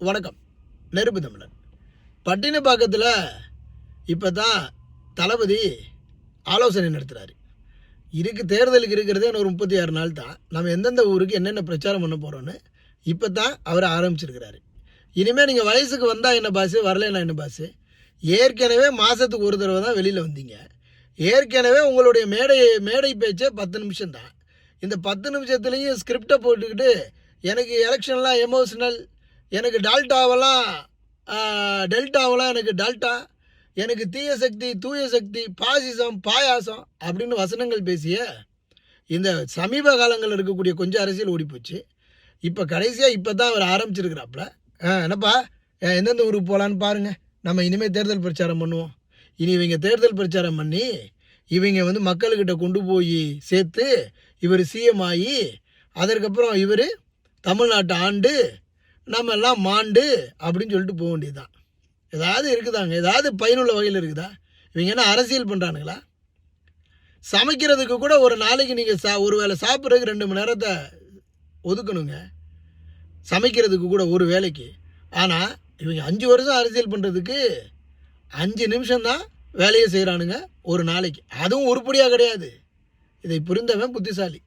வணக்கம். நெருப்பு தமிழன். பட்டினப்பாக்கத்தில் இப்போ தான் தளபதி ஆலோசனை நடத்துகிறாரு. தேர்தலுக்கு இருக்கிறதே ஒரு 36 நாள் தான். நம்ம எந்தெந்த ஊருக்கு என்னென்ன பிரச்சாரம் பண்ண போகிறோன்னு இப்போ தான் அவர் ஆரம்பிச்சிருக்கிறாரு. இனிமேல் நீங்கள் வயசுக்கு வந்தால் என்ன பாஸு, வரலைன்னா என்ன பாஸு? ஏற்கனவே மாதத்துக்கு ஒரு தடவை தான் வெளியில் வந்தீங்க. ஏற்கனவே உங்களுடைய மேடை பேச்சே 10 நிமிஷம் தான். இந்த 10 நிமிஷத்துலேயும் ஸ்கிரிப்டை போட்டுக்கிட்டு எனக்கு எலெக்ஷன்லாம் எமோஷனல், எனக்கு டெல்டாவெல்லாம் எனக்கு டெல்டா, எனக்கு தீய சக்தி, தூய சக்தி, பாசிசம், பாயாசம் அப்படின்னு வசனங்கள் பேசிய இந்த சமீப காலங்களில் இருக்கக்கூடிய கொஞ்சம் அரசியல் ஓடிப்போச்சு. இப்போ கடைசியாக இப்போ தான் அவர் ஆரம்பிச்சிருக்கிறாப்புல. என்னப்பா எந்தெந்த ஊருக்கு போகலான்னு பாருங்கள். நம்ம இனிமேல் தேர்தல் பிரச்சாரம் பண்ணுவோம். இனி இவங்க தேர்தல் பிரச்சாரம் பண்ணி இவங்க மக்கள்கிட்ட கொண்டு போய் சேர்த்து இவர் சிஎம் ஆகி அதற்கப்புறம் இவர் தமிழ்நாட்டை ஆண்டு நம்ம எல்லாம் மாண்டு அப்படின்னு சொல்லிட்டு போக வேண்டியது தான். ஏதாவது இருக்குதாங்க? ஏதாவது பயனுள்ள வகையில் இருக்குதா? இவங்க என்ன அரசியல் பண்ணுறானுங்களா? சமைக்கிறதுக்கு கூட ஒரு நாளைக்கு நீங்கள் ஒரு வேளை சாப்பிட்றதுக்கு 2 மணி நேரத்தை ஒதுக்கணுங்க, சமைக்கிறதுக்கு கூட ஒரு வேலைக்கு. ஆனால் இவங்க 5 வருஷம் அரசியல் பண்ணுறதுக்கு 5 நிமிஷம்தான் வேலையை செய்கிறானுங்க ஒரு நாளைக்கு. அதுவும் உருப்படியாக கிடையாது. இதை புரிந்தவன் புத்திசாலி.